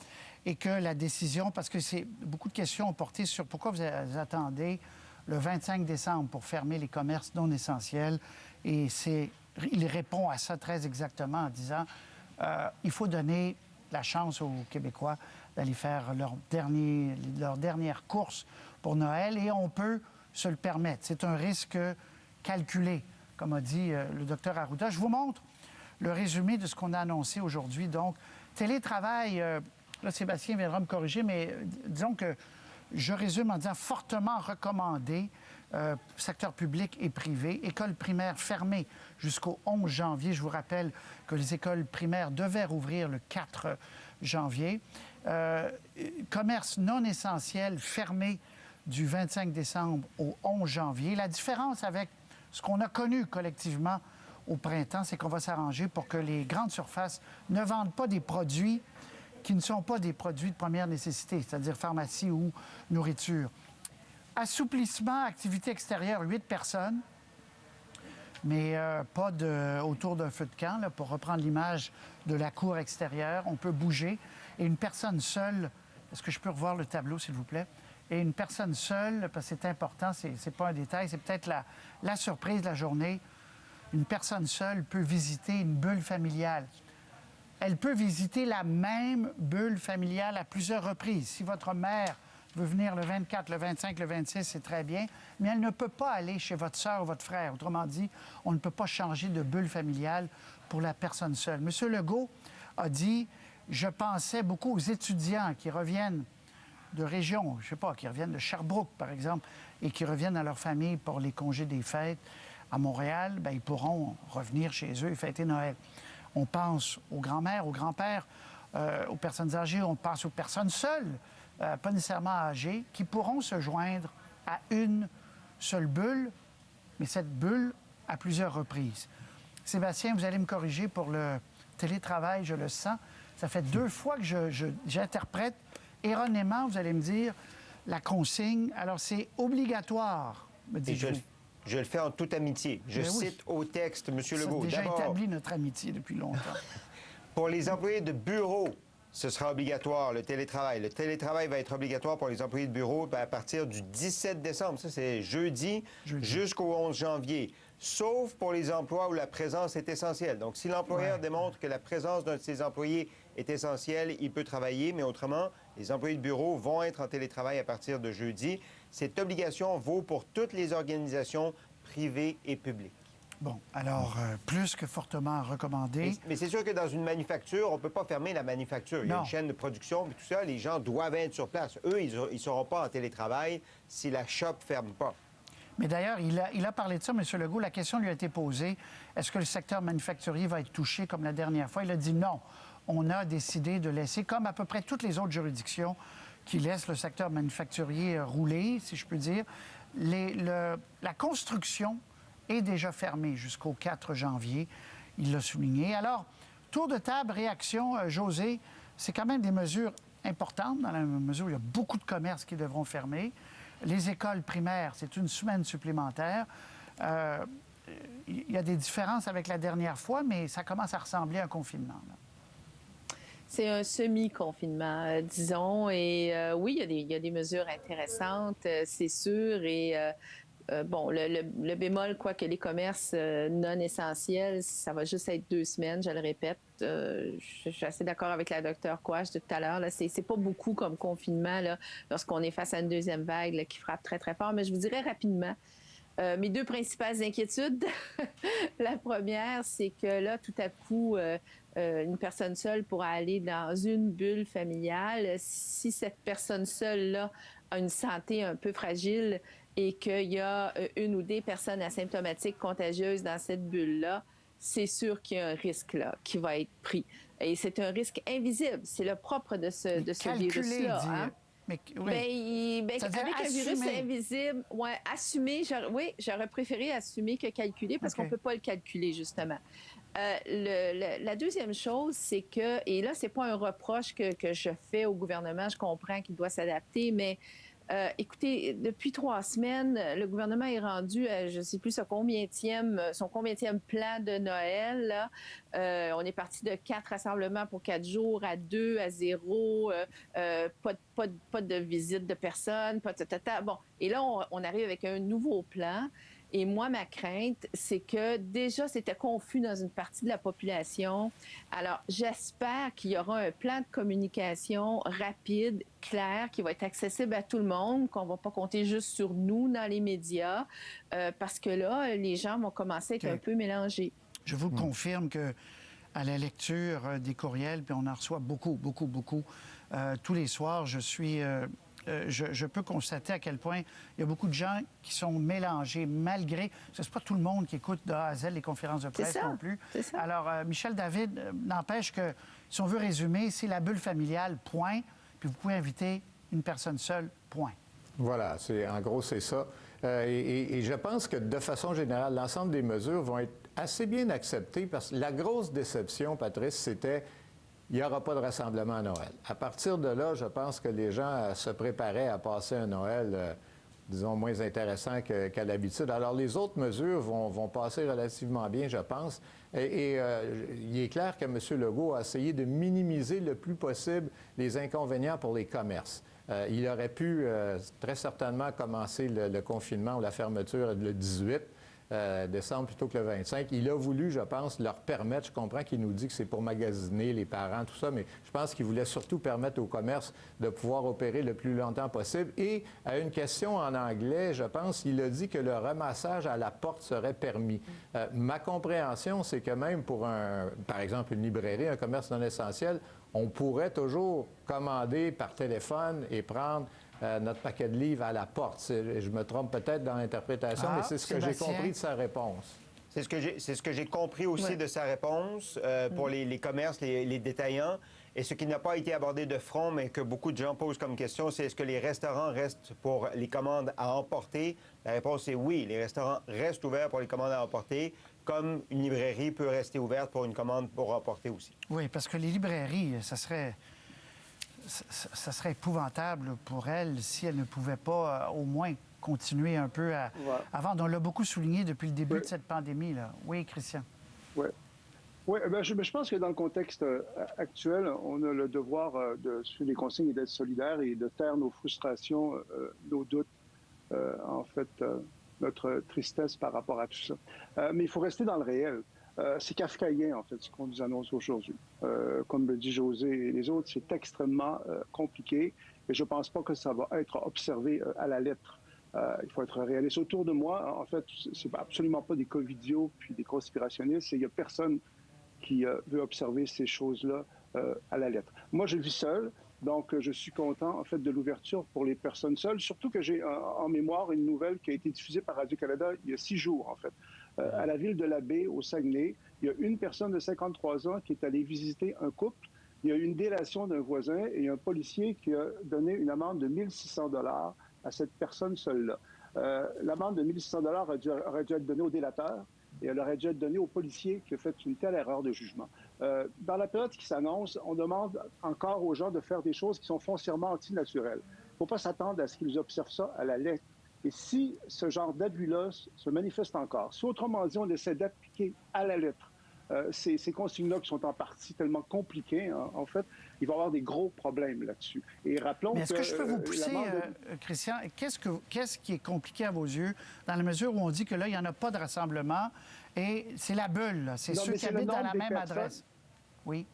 et que la décision, parce que beaucoup de questions ont porté sur pourquoi vous attendez le 25 décembre pour fermer les commerces non essentiels, et il répond à ça très exactement en disant il faut donner la chance aux Québécois d'aller faire leur dernière course pour Noël, et on peut se le permettre. C'est un risque calculé, comme a dit le docteur Arruda. Je vous montre le résumé de ce qu'on a annoncé aujourd'hui. Donc, télétravail, là, Sébastien viendra me corriger, mais disons que je résume en disant fortement recommandé, secteur public et privé, écoles primaires fermées jusqu'au 11 janvier. Je vous rappelle que les écoles primaires devaient rouvrir le 4 janvier. Commerce non essentiel fermé du 25 décembre au 11 janvier. La différence avec ce qu'on a connu collectivement au printemps, c'est qu'on va s'arranger pour que les grandes surfaces ne vendent pas des produits qui ne sont pas des produits de première nécessité, c'est-à-dire pharmacie ou nourriture. Assouplissement, activité extérieure, 8 personnes, mais pas autour d'un feu de camp, là, pour reprendre l'image de la cour extérieure. On peut bouger. Et une personne seule, est-ce que je peux revoir le tableau, s'il vous plaît? Et une personne seule, parce que c'est important, c'est pas un détail, c'est peut-être la surprise de la journée. Une personne seule peut visiter une bulle familiale. Elle peut visiter la même bulle familiale à plusieurs reprises. Si votre mère veut venir le 24, le 25, le 26, c'est très bien, mais elle ne peut pas aller chez votre sœur ou votre frère. Autrement dit, on ne peut pas changer de bulle familiale pour la personne seule. M. Legault a dit, je pensais beaucoup aux étudiants qui reviennent de régions, je ne sais pas, qui reviennent de Sherbrooke, par exemple, et qui reviennent à leur famille pour les congés des fêtes à Montréal, bien, ils pourront revenir chez eux et fêter Noël. On pense aux grands-mères, aux grands-pères, aux personnes âgées, on pense aux personnes seules, pas nécessairement âgées, qui pourront se joindre à une seule bulle, mais cette bulle à plusieurs reprises. Sébastien, vous allez me corriger pour le télétravail, je le sens. Ça fait 2 fois que j'interprète erronément, vous allez me dire, la consigne. Alors, c'est obligatoire, me dites-vous. Je le fais en toute amitié. Je cite au texte, M. Legault. Ça a déjà établi notre amitié depuis longtemps. Pour les employés de bureau, ce sera obligatoire, le télétravail. Le télétravail va être obligatoire pour les employés de bureau à partir du 17 décembre. Ça, c'est jeudi. Jusqu'au 11 janvier. Sauf pour les emplois où la présence est essentielle. Donc, si l'employeur démontre que la présence d'un de ses employés est essentielle, il peut travailler. Mais autrement, les employés de bureau vont être en télétravail à partir de jeudi. Cette obligation vaut pour toutes les organisations privées et publiques. Bon, alors, plus que fortement recommandé. Mais c'est sûr que dans une manufacture, on ne peut pas fermer la manufacture. Il y a une chaîne de production, et tout ça, les gens doivent être sur place. Eux, ils ne seront pas en télétravail si la shop ne ferme pas. Mais d'ailleurs, il a parlé de ça, M. Legault. La question lui a été posée. Est-ce que le secteur manufacturier va être touché comme la dernière fois? Il a dit non. On a décidé de laisser, comme à peu près toutes les autres juridictions qui laissent le secteur manufacturier rouler, si je peux dire, la construction est déjà fermée jusqu'au 4 janvier. Il l'a souligné. Alors, tour de table, réaction, José, c'est quand même des mesures importantes dans la mesure où il y a beaucoup de commerces qui devront fermer. Les écoles primaires, c'est une semaine supplémentaire. Il y a des différences avec la dernière fois, mais ça commence à ressembler à un confinement, là. C'est un semi-confinement, disons. Et oui, il y a des mesures intéressantes, c'est sûr. Et bon, le bémol, quoi que les commerces non essentiels, ça va juste être 2 semaines, je le répète. Je suis assez d'accord avec la docteure Quach de tout à l'heure. C'est pas beaucoup comme confinement là, lorsqu'on est face à une deuxième vague là, qui frappe très, très fort. Mais je vous dirais rapidement, mes 2 principales inquiétudes. La première, c'est que là, tout à coup, une personne seule pourra aller dans une bulle familiale. Si cette personne seule-là a une santé un peu fragile et qu'il y a une ou des personnes asymptomatiques contagieuses dans cette bulle-là, c'est sûr qu'il y a un risque là qui va être pris. Et c'est un risque invisible. C'est le propre de ce virus-là. Hein? Mais, oui. avec un virus invisible, assumer, j'aurais préféré assumer que calculer parce qu'on ne peut pas le calculer, justement. La deuxième chose, c'est que, et là, c'est pas un reproche que je fais au gouvernement, je comprends qu'il doit s'adapter, mais écoutez, depuis 3 semaines, le gouvernement est rendu à, je ne sais plus son combienième plan de Noël. Là. On est parti de 4 rassemblements pour 4 jours à 2, à 0, pas de visite de personnes, pas de... Bon, et là, on arrive avec un nouveau plan. Et moi, ma crainte, c'est que déjà, c'était confus dans une partie de la population. Alors, j'espère qu'il y aura un plan de communication rapide, clair, qui va être accessible à tout le monde, qu'on ne va pas compter juste sur nous dans les médias, parce que là, les gens vont commencer à être un peu mélangés. Je vous le confirme que à la lecture des courriels, puis on en reçoit beaucoup, tous les soirs, je peux constater à quel point il y a beaucoup de gens qui sont mélangés, malgré... Ce n'est pas tout le monde qui écoute de A à Z les conférences de presse non plus. Alors, Michel David, n'empêche que, si on veut résumer, c'est la bulle familiale, point, puis vous pouvez inviter une personne seule, point. Voilà, en gros, c'est ça. Et je pense que, de façon générale, l'ensemble des mesures vont être assez bien acceptées, parce que la grosse déception, Patrice, c'était... Il n'y aura pas de rassemblement à Noël. À partir de là, je pense que les gens se préparaient à passer un Noël, disons, moins intéressant qu'à l'habitude. Alors, les autres mesures vont passer relativement bien, je pense. Et il est clair que M. Legault a essayé de minimiser le plus possible les inconvénients pour les commerces. Il aurait pu très certainement commencer le confinement ou la fermeture le 18 décembre plutôt que le 25. Il a voulu, je pense, leur permettre, je comprends qu'il nous dit que c'est pour magasiner les parents, tout ça, mais je pense qu'il voulait surtout permettre au commerce de pouvoir opérer le plus longtemps possible. Et à une question en anglais, je pense, il a dit que le ramassage à la porte serait permis. Ma compréhension, c'est que même pour, par exemple, une librairie, un commerce non essentiel, on pourrait toujours commander par téléphone et prendre notre paquet de livres à la porte. Je me trompe peut-être dans l'interprétation, mais c'est ce que j'ai compris de sa réponse. C'est ce que j'ai compris aussi de sa réponse pour les commerces, les détaillants. Et ce qui n'a pas été abordé de front, mais que beaucoup de gens posent comme question, c'est est-ce que les restaurants restent pour les commandes à emporter? La réponse est oui, les restaurants restent ouverts pour les commandes à emporter, comme une librairie peut rester ouverte pour une commande pour emporter aussi. Oui, parce que les librairies, ça serait épouvantable pour elles si elles ne pouvaient pas au moins continuer un peu à vendre. On l'a beaucoup souligné depuis le début de cette pandémie-là. Oui, Christian. Oui. Oui, bien, je pense que dans le contexte actuel, on a le devoir de suivre les consignes et d'être solidaires et de taire nos frustrations, nos doutes, en fait, notre tristesse par rapport à tout ça. Mais il faut rester dans le réel. C'est kafkaïen, en fait, ce qu'on nous annonce aujourd'hui. Comme le dit José et les autres, c'est extrêmement compliqué et je ne pense pas que ça va être observé à la lettre. Il faut être réaliste. Autour de moi, en fait, c'est absolument pas des covidios puis des conspirationnistes. Il n'y a personne qui veut observer ces choses-là à la lettre. Moi, je vis seul, donc je suis content, en fait, de l'ouverture pour les personnes seules, surtout que j'ai en mémoire une nouvelle qui a été diffusée par Radio-Canada il y a 6 jours, en fait. À la ville de la Baie, au Saguenay, il y a une personne de 53 ans qui est allée visiter un couple. Il y a eu une délation d'un voisin et il y a un policier qui a donné une amende de 1 600 $ à cette personne seule-là. L'amende de 1 600 $ aurait dû être donnée au délateur et elle aurait dû être donnée au policier qui a fait une telle erreur de jugement. Dans la période qui s'annonce, on demande encore aux gens de faire des choses qui sont foncièrement antinaturelles. Il ne faut pas s'attendre à ce qu'ils observent ça à la lettre. Et si ce genre d'abus-là se manifeste encore, si autrement dit, on essaie d'appliquer à la lettre ces consignes-là qui sont en partie tellement compliquées, en fait, il va y avoir des gros problèmes là-dessus. Et rappelons que... Mais est-ce que je peux vous pousser, Christian, qu'est-ce qui est compliqué à vos yeux, dans la mesure où on dit que là, il n'y en a pas de rassemblement, et c'est la bulle, c'est ceux qui habitent dans la même adresse. Oui.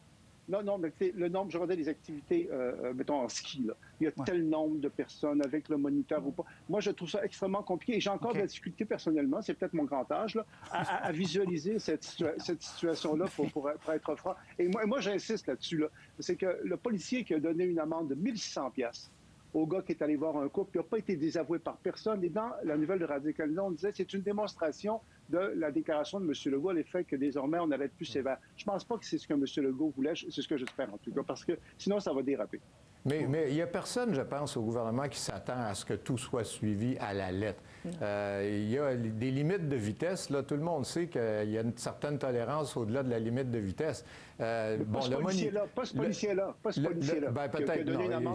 Non, mais le nombre, je regardais les activités, mettons, en ski, là. Il y a tel nombre de personnes avec le moniteur ou pas. Moi, je trouve ça extrêmement compliqué et j'ai encore de la difficulté personnellement, c'est peut-être mon grand âge, là, à visualiser cette situation-là pour être franc. Et moi j'insiste là-dessus, là. C'est que le policier qui a donné une amende de 1 600 $ au gars qui est allé voir un couple, qui n'a pas été désavoué par personne. Et dans la nouvelle de Radio-Canada, on disait que c'est une démonstration de la déclaration de M. Legault à l'effet que désormais, on allait être plus sévère. Je ne pense pas que c'est ce que M. Legault voulait, c'est ce que j'espère en tout cas, parce que sinon, ça va déraper. Mais il n'y a personne, je pense, au gouvernement qui s'attend à ce que tout soit suivi à la lettre. Il y a des limites de vitesse. Là, tout le monde sait qu'il y a une certaine tolérance au-delà de la limite de vitesse. Pas ce policier-là. Ben, peut-être, non.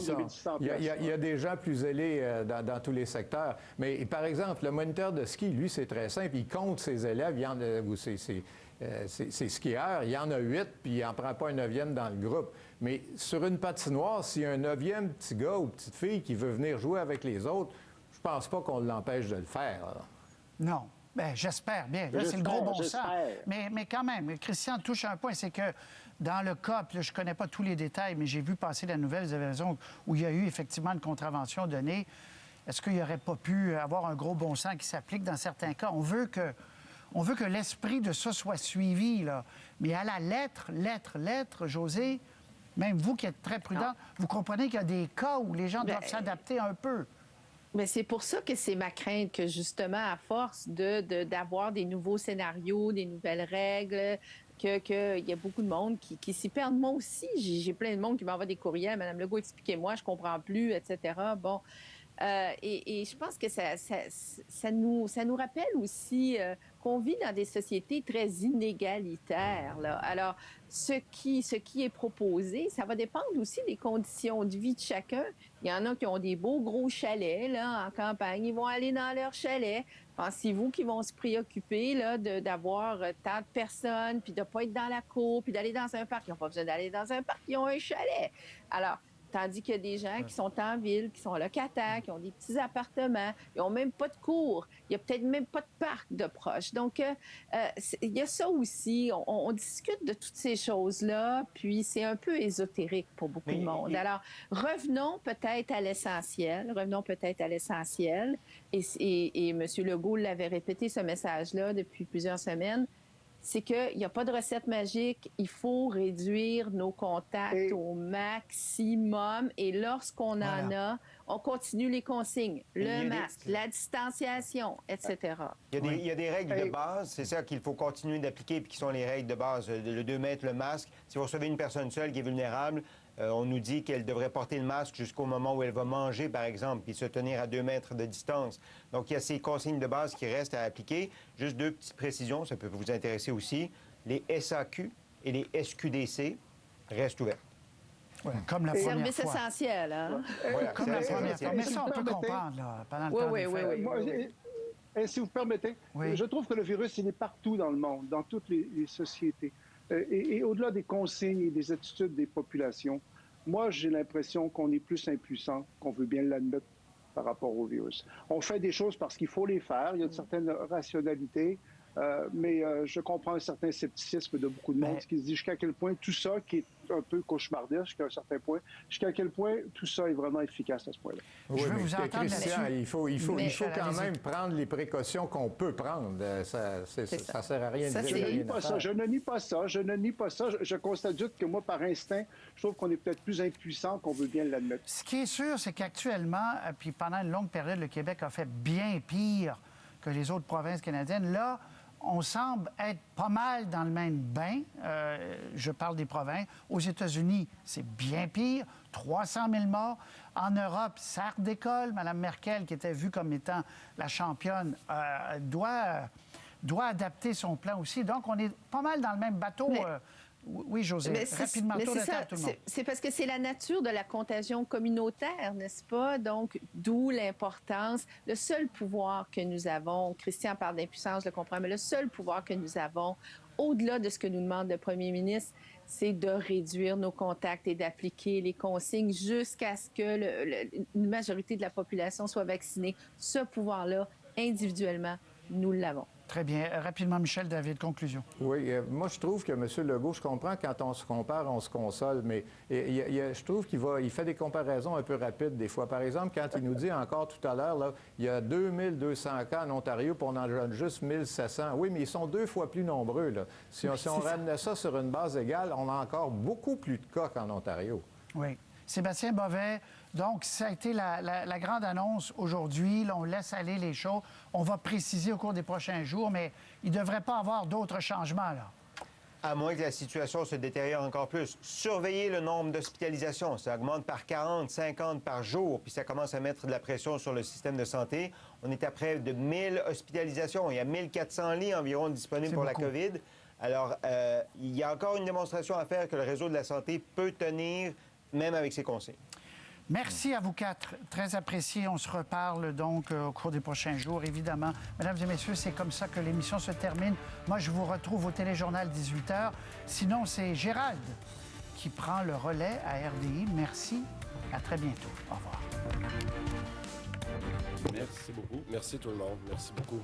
Il y a des gens plus zélés dans tous les secteurs. Mais par exemple, le moniteur de ski, lui, c'est très simple. Il compte ses élèves, ses skieurs, il y en a 8, puis il n'en prend pas un 9e dans le groupe. Mais sur une patinoire, s'il y a un 9e petit gars ou petite fille qui veut venir jouer avec les autres, je pense pas qu'on l'empêche de le faire. Non. Bien, j'espère bien. Là, c'est le gros bon sens. Mais quand même, Christian touche un point, c'est que dans le cas, puis là, je ne connais pas tous les détails, mais j'ai vu passer la nouvelle, vous avez raison, où il y a eu effectivement une contravention donnée. Est-ce qu'il n'y aurait pas pu avoir un gros bon sens qui s'applique dans certains cas? On veut que l'esprit de ça soit suivi, là. Mais à la lettre, Josée, même vous qui êtes très prudent, vous comprenez qu'il y a des cas où les gens doivent s'adapter un peu. Mais c'est pour ça que c'est ma crainte que, justement, à force d'avoir des nouveaux scénarios, des nouvelles règles, qu'il y a beaucoup de monde qui s'y perdent. Moi aussi, j'ai plein de monde qui m'envoie des courriels. Madame Legault, expliquez-moi, je comprends plus, etc. Bon. Et je pense que ça nous rappelle aussi qu'on vit dans des sociétés très inégalitaires, là. Alors, ce qui est proposé, ça va dépendre aussi des conditions de vie de chacun. Il y en a qui ont des beaux gros chalets là, en campagne. Ils vont aller dans leur chalet. Pensez-vous qu'ils vont se préoccuper là, d'avoir tant de personnes, puis de ne pas être dans la cour, puis d'aller dans un parc? Ils n'ont pas besoin d'aller dans un parc, ils ont un chalet. Alors, tandis qu'il y a des gens qui sont en ville, qui sont locataires, qui ont des petits appartements, ils n'ont même pas de cour, il n'y a peut-être même pas de parc de proche. Donc, il y a ça aussi. On discute de toutes ces choses-là, puis c'est un peu ésotérique pour beaucoup de monde. Alors, revenons peut-être à l'essentiel. Et M. Legault l'avait répété, ce message-là, depuis plusieurs semaines. C'est qu'il n'y a pas de recette magique. Il faut réduire nos contacts au maximum. Et lorsqu'on en a, on continue les consignes. Le masque, la distanciation, etc. Il y a des règles de base. C'est ça qu'il faut continuer d'appliquer, puis qui sont les règles de base. Le 2 mètres, le masque. Si vous recevez une personne seule qui est vulnérable, on nous dit qu'elle devrait porter le masque jusqu'au moment où elle va manger, par exemple, puis se tenir à 2 mètres de distance. Donc, il y a ces consignes de base qui restent à appliquer. Juste 2 petites précisions, ça peut vous intéresser aussi. Les SAQ et les SQDC restent ouverts. Ouais, comme la première Service fois. essentiel, hein? Voilà, comme la première fois. Mais ça, on peut comprendre, là, pendant le temps des fêtes. Et si vous permettez, je trouve que le virus, il est partout dans le monde, dans toutes les sociétés. Et au-delà des consignes et des attitudes des populations, moi, j'ai l'impression qu'on est plus impuissant qu'on veut bien l'admettre par rapport au virus. On fait des choses parce qu'il faut les faire, il y a une certaine rationalité, mais je comprends un certain scepticisme de beaucoup de monde qui se dit jusqu'à quel point tout ça, qui est un peu cauchemardesque jusqu'à un certain point, jusqu'à quel point tout ça est vraiment efficace à ce point-là. Oui, mais Christian, il faut quand même prendre les précautions qu'on peut prendre. Ça ne sert à rien de dire. Je ne nie pas ça. Je constate juste que moi, par instinct, je trouve qu'on est peut-être plus impuissant qu'on veut bien l'admettre. Ce qui est sûr, c'est qu'actuellement, puis pendant une longue période, le Québec a fait bien pire que les autres provinces canadiennes. Là, on semble être pas mal dans le même bain. Je parle des provinces. Aux États-Unis, c'est bien pire. 300 000 morts. En Europe, ça redécolle. Mme Merkel, qui était vue comme étant la championne, doit adapter son plan aussi. Donc, on est pas mal dans le même bateau. Oui, Josée, rapidement, tour de table, tout le monde. C'est parce que c'est la nature de la contagion communautaire, n'est-ce pas? Donc, d'où l'importance. Le seul pouvoir que nous avons, Christian parle d'impuissance, je le comprends, mais le seul pouvoir que nous avons, au-delà de ce que nous demande le premier ministre, c'est de réduire nos contacts et d'appliquer les consignes jusqu'à ce que une majorité de la population soit vaccinée. Ce pouvoir-là, individuellement, nous l'avons. Très bien. Rapidement, Michel David, conclusion. Oui, moi, je trouve que M. Legault, je comprends quand on se compare, on se console, mais je trouve qu'il fait des comparaisons un peu rapides des fois. Par exemple, quand il nous dit encore tout à l'heure, il y a 2200 cas en Ontario, puis on en donne juste 1700. Oui, mais ils sont 2 fois plus nombreux, là. Si on ramenait ça sur une base égale, on a encore beaucoup plus de cas qu'en Ontario. Oui. Sébastien Bovet, donc, ça a été la grande annonce aujourd'hui. Là, on laisse aller les choses. On va préciser au cours des prochains jours, mais il ne devrait pas avoir d'autres changements, là. À moins que la situation se détériore encore plus. Surveillez le nombre d'hospitalisations. Ça augmente par 40, 50 par jour, puis ça commence à mettre de la pression sur le système de santé. On est à près de 1000 hospitalisations. Il y a 1400 lits environ disponibles pour la COVID. Alors, il y a encore une démonstration à faire que le réseau de la santé peut tenir, même avec ces consignes. Merci à vous 4. Très apprécié. On se reparle donc au cours des prochains jours, évidemment. Mesdames et messieurs, c'est comme ça que l'émission se termine. Moi, je vous retrouve au Téléjournal 18h. Sinon, c'est Gérald qui prend le relais à RDI. Merci. À très bientôt. Au revoir. Merci beaucoup. Merci tout le monde. Merci beaucoup.